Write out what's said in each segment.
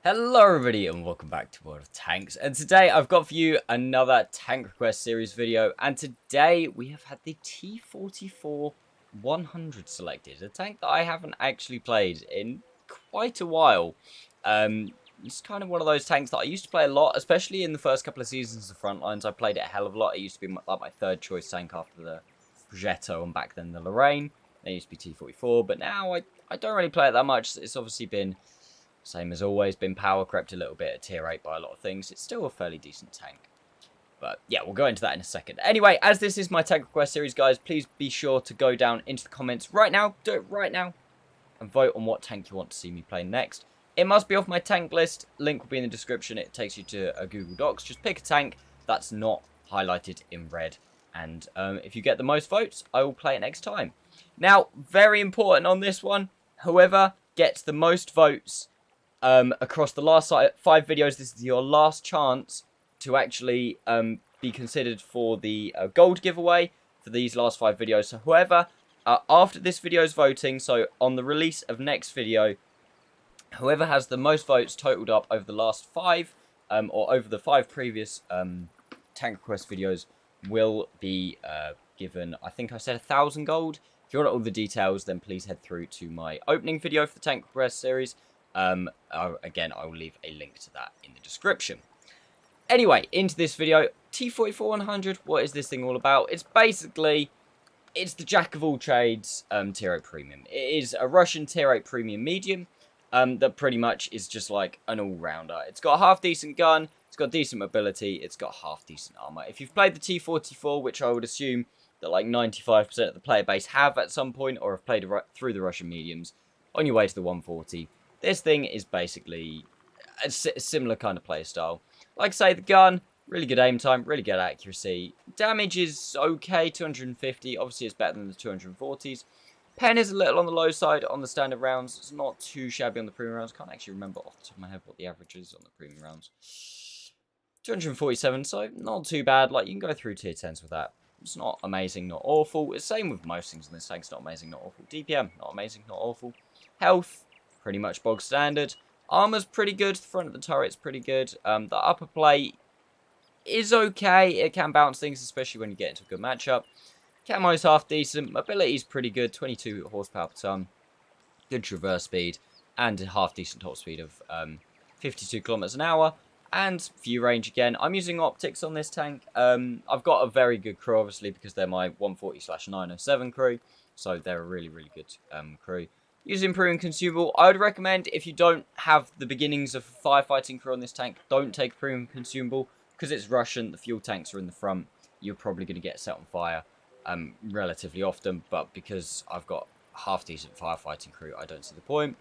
Hello everybody and welcome back to World of Tanks, and today I've got for you another Tank Request series video, and today we have had the T-44-100 selected, a tank that I haven't actually played in quite a while. It's kind of one of those tanks that I used to play a lot, especially in the first couple of seasons of Frontlines. I played it a hell of a lot. It used to be like my third choice tank after the Progetto and back then the Lorraine. It used to be T-44, but now I don't really play it that much. It's obviously been same as always, been power crept a little bit at tier 8 by a lot of things. It's still a fairly decent tank. But yeah, we'll go into that in a second. Anyway, as this is my tank request series, guys, please be sure to go down into the comments right now. Do it right now. And vote on what tank you want to see me play next. It must be off my tank list. Link will be in the description. It takes you to a Google Docs. Just pick a tank that's not highlighted in red. And if you get the most votes, I will play it next time. Now, very important on this one. Whoever gets the most votes across the last 5 videos, this is your last chance to actually be considered for the gold giveaway for these last 5 videos. So whoever, after this video's voting, so on the release of next video, whoever has the most votes totaled up over the last 5, or over the 5 previous tank request videos, will be given, I think I said 1,000 gold. If you want all the details, then please head through to my opening video for the tank request series. Again, I will leave a link to that in the description. Anyway, into this video. T-44-100, what is this thing all about? It's basically, it's the jack of all trades tier 8 premium. It is a Russian tier 8 premium medium that pretty much is just like an all-rounder. It's got a half-decent gun, it's got decent mobility, it's got half-decent armor. If you've played the T-44, which I would assume that like 95% of the player base have at some point, or have played through the Russian mediums, on your way to the 140, this thing is basically a similar kind of play style. Like I say, the gun, really good aim time, really good accuracy. Damage is okay, 250. Obviously, it's better than the 240s. Pen is a little on the low side on the standard rounds. It's not too shabby on the premium rounds. Can't actually remember off the top of my head what the average is on the premium rounds. 247, so not too bad. Like, you can go through tier 10s with that. It's not amazing, not awful. It's the same with most things in this tank. It's not amazing, not awful. DPM, not amazing, not awful. Health, pretty much bog standard. Armor's pretty good. The front of the turret's pretty good. The upper plate is okay. It can bounce things, especially when you get into a good matchup. Camo's half decent. Mobility's pretty good. 22 horsepower per ton. Good traverse speed. And a half decent top speed of 52 kilometers an hour. And view range again. I'm using optics on this tank. I've got a very good crew, obviously, because they're my 140/907 crew. So they're a really, really good crew. Using premium consumable, I would recommend, if you don't have the beginnings of a firefighting crew on this tank, don't take premium consumable, because it's Russian, the fuel tanks are in the front, you're probably going to get set on fire relatively often, but because I've got half-decent firefighting crew, I don't see the point.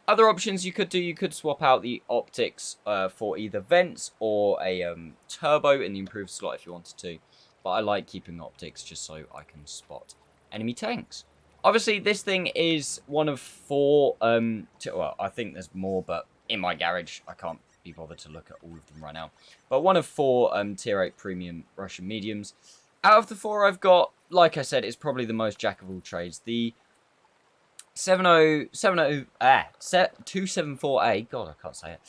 Other options you could do, you could swap out the optics for either vents or a turbo in the improved slot if you wanted to, but I like keeping optics just so I can spot enemy tanks. Obviously, this thing is one of 4, well, I think there's more, but in my garage, I can't be bothered to look at all of them right now. But one of 4 tier 8 premium Russian mediums. Out of the 4 I've got, like I said, it's probably the most jack of all trades. The 274A, God, I can't say it,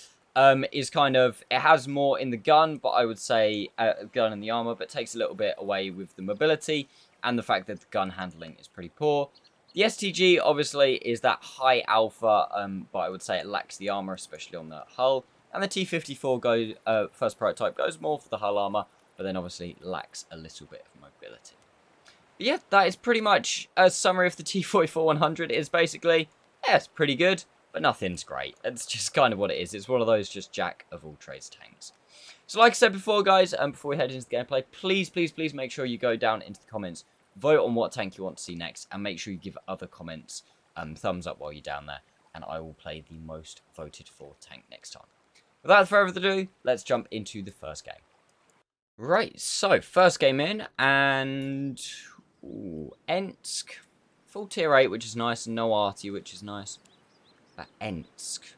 is kind of, it has more in the gun, but I would say gun and the armor, but takes a little bit away with the mobility and the fact that the gun handling is pretty poor. The STG, obviously, is that high alpha, but I would say it lacks the armor, especially on the hull. And the T-54 first prototype goes more for the hull armor, but then obviously lacks a little bit of mobility. But yeah, that is pretty much a summary of the T-44-100. It's basically, yeah, it's pretty good, but nothing's great. It's just kind of what it is. It's one of those just jack of all trades tanks. So like I said before, guys, before we head into the gameplay, please, please, please make sure you go down into the comments, vote on what tank you want to see next, and make sure you give other comments thumbs up while you're down there, and I will play the most voted for tank next time. Without further ado, let's jump into the first game. Right, so first game in, and Ensk, full tier 8, which is nice, and no arty, which is nice. But Ensk,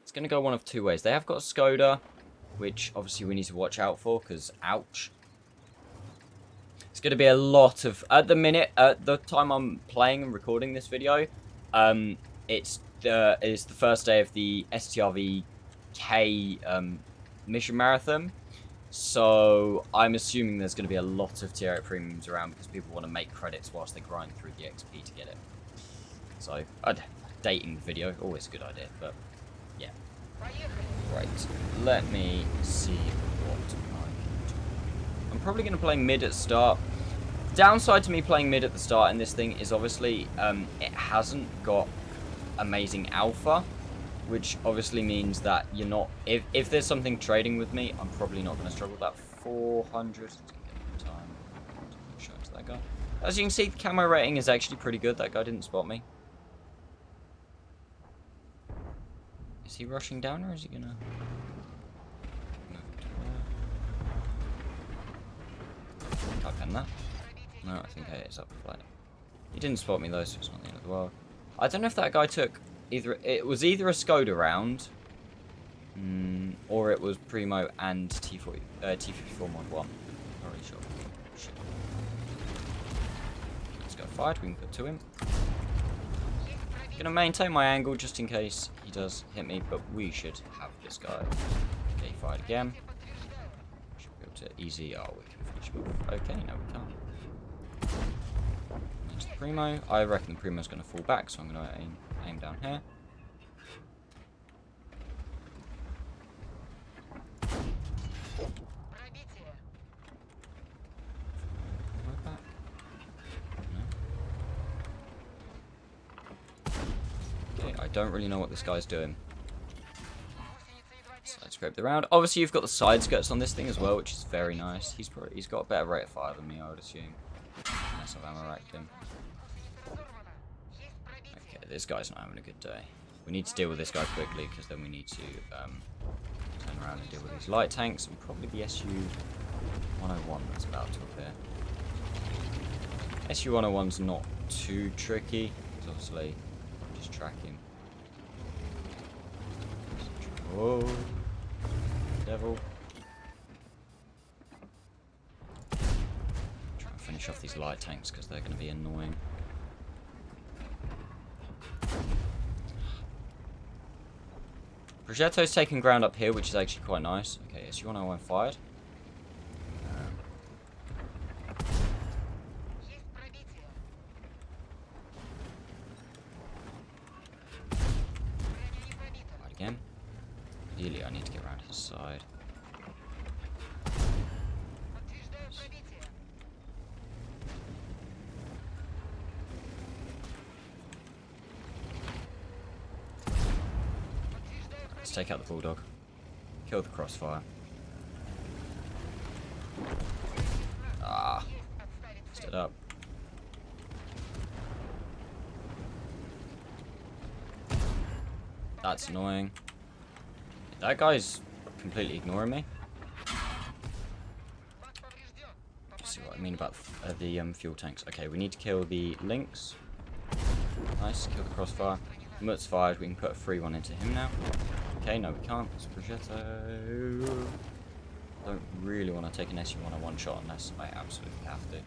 it's going to go one of 2 ways. They have got a Skoda, which obviously we need to watch out for, because ouch. It's going to be a lot of, at the minute, at the time I'm playing and recording this video, it's the first day of the STRV K mission marathon. So I'm assuming there's going to be a lot of tier 8 premiums around because people want to make credits whilst they grind through the XP to get it. So, dating the video, always a good idea, but yeah. Right, let me see what I can do. I'm probably going to play mid at the start. The downside to me playing mid at the start in this thing is obviously it hasn't got amazing alpha, which obviously means that you're not, if there's something trading with me, I'm probably not going to struggle with that 400. Show it to that guy. As you can see, the camo rating is actually pretty good. That guy didn't spot me. Is he rushing down or is he going to... Can't pen that. No, I think it's up flight. He didn't spot me though, so it's not the end of the world. I don't know if that guy took... It was either a Skoda round, or it was Primo and T-44-100. Not really sure. Shit. Let's go fired. We can put 2 in. Gonna maintain my angle just in case he does hit me, but we should have this guy. Okay, he fired again. Should be able to easy. Oh, we can finish him off. Okay, no, we can't. There's the Primo. I reckon the Primo's gonna fall back, so I'm gonna aim down here. Okay, I don't really know what this guy's doing. So let's scrape the round. Obviously, you've got the side skirts on this thing as well, which is very nice. He's got a better rate of fire than me, I would assume. Unless I've ammo racked him. Okay, this guy's not having a good day. We need to deal with this guy quickly, because then we need to turn around and deal with these light tanks, and probably the SU-101 that's about to appear. SU-101's not too tricky, because obviously, just track him. Whoa. Devil. Try and finish off these light tanks, because they're going to be annoying. Progetto's taking ground up here, which is actually quite nice. Okay, SU-101 fired. Fired again. Ideally, I need to get around his side. Let's take out the Bulldog. Kill the crossfire. Ah. Stood up. That's annoying. That guy's completely ignoring me. See what I mean about the fuel tanks. Okay, we need to kill the Lynx. Nice, kill the crossfire. Mutt's fired, we can put a free one into him now. Okay, no we can't, it's Progetto. Don't really want to take an SU-101 shot unless I absolutely have to.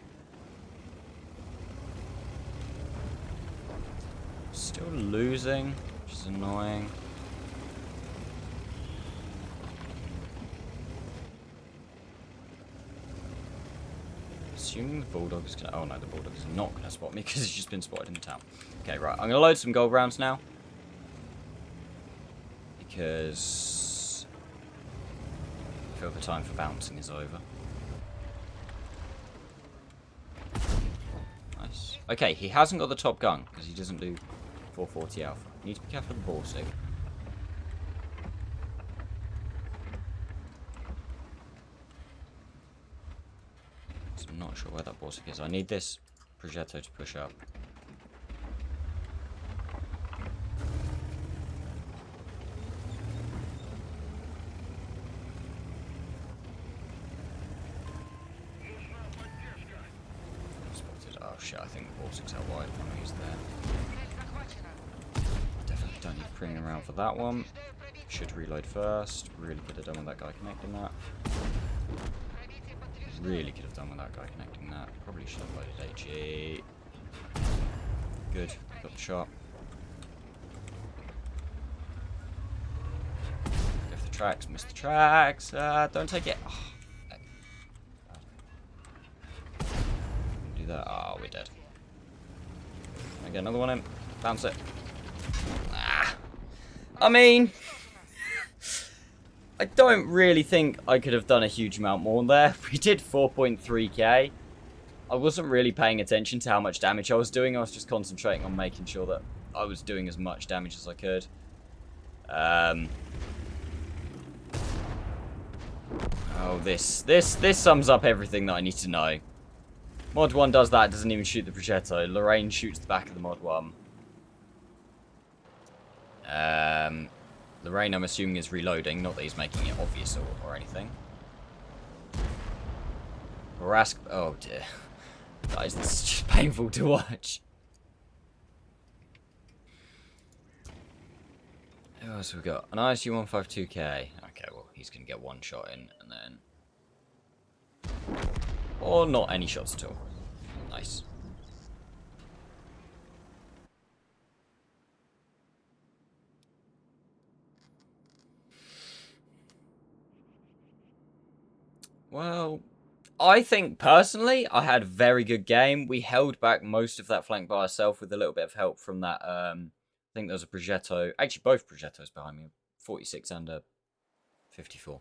Still losing, which is annoying. Assuming the Bulldog is gonna... Oh no, the Bulldog is not gonna spot me because he's just been spotted in the town. Okay, right, I'm gonna load some gold rounds now. Because I feel the time for bouncing is over. Nice. Okay, he hasn't got the top gun because he doesn't do 440 alpha. You need to be careful of the ball sig. So I'm not sure where that ball sig is. I need this Progetto to push up. Oh shit, I think the ball sig's out wide when he's there. Definitely don't need premium around for that one. Should reload first. Really could have done with that guy connecting that. Really could have done with that guy connecting that. Probably should have loaded HE. Good, got the shot. Go for tracks, miss the tracks. Don't take it. Oh, do that. Oh, we're dead. I get another one in. Bounce it. Ah. I mean, I don't really think I could have done a huge amount more there. We did 4.3k. I wasn't really paying attention to how much damage I was doing. I was just concentrating on making sure that I was doing as much damage as I could. Oh, this sums up everything that I need to know. Mod 1 does that, doesn't even shoot the Progetto. Lorraine shoots the back of the Mod 1. Lorraine, I'm assuming, is reloading, not that he's making it obvious or anything. Rask, oh dear. Guys, this is just painful to watch. Who else have we got? An ISU 152K. Okay, well, he's going to get one shot in, and then... Or not any shots at all. Nice. Well, I think, personally, I had a very good game. We held back most of that flank by ourselves with a little bit of help from that, I think there was a Progetto. Actually, both Progettos behind me. 46 and a 54.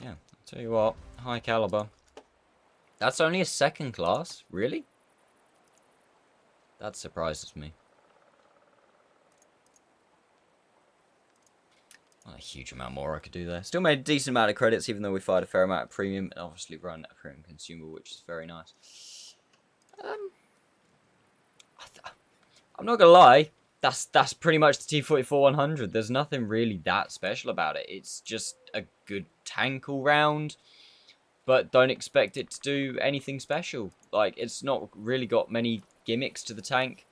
Yeah, I'll tell you what. High caliber. That's only a second class? Really? That surprises me. Not a huge amount more I could do there. Still made a decent amount of credits, even though we fired a fair amount of premium, and obviously run a premium consumable, which is very nice. I'm not gonna lie, that's pretty much the T-44-100. There's nothing really that special about it. It's just a good tank all round, but don't expect it to do anything special. Like, it's not really got many gimmicks to the tank.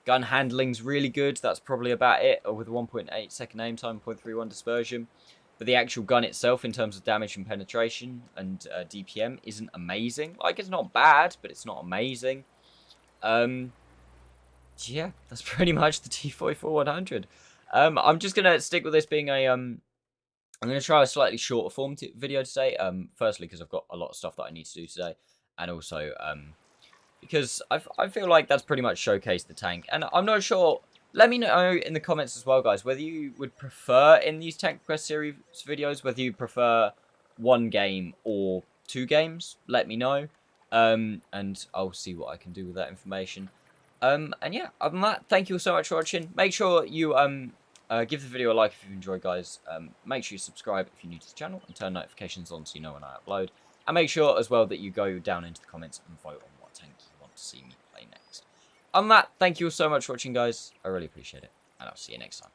Gun handling's really good. That's probably about it. With 1.8 second aim time, 0.31 dispersion. But the actual gun itself, in terms of damage and penetration and DPM, isn't amazing. Like, it's not bad, but it's not amazing. Yeah, that's pretty much the T-44-100. I'm just gonna stick with this being a I'm gonna try a slightly shorter form video today. Firstly, because I've got a lot of stuff that I need to do today, and also because I feel like that's pretty much showcased the tank. And I'm not sure. Let me know in the comments as well, guys, whether you would prefer in these Tank Quest series videos, whether you prefer one game or 2 games. Let me know, and I'll see what I can do with that information. And yeah, other than that, thank you all so much for watching. Make sure you give the video a like if you enjoyed, guys. Make sure you subscribe if you're new to the channel and turn notifications on so you know when I upload. And make sure as well that you go down into the comments and vote on what tank you want to see me play next. Other than that, thank you all so much for watching, guys. I really appreciate it, and I'll see you next time.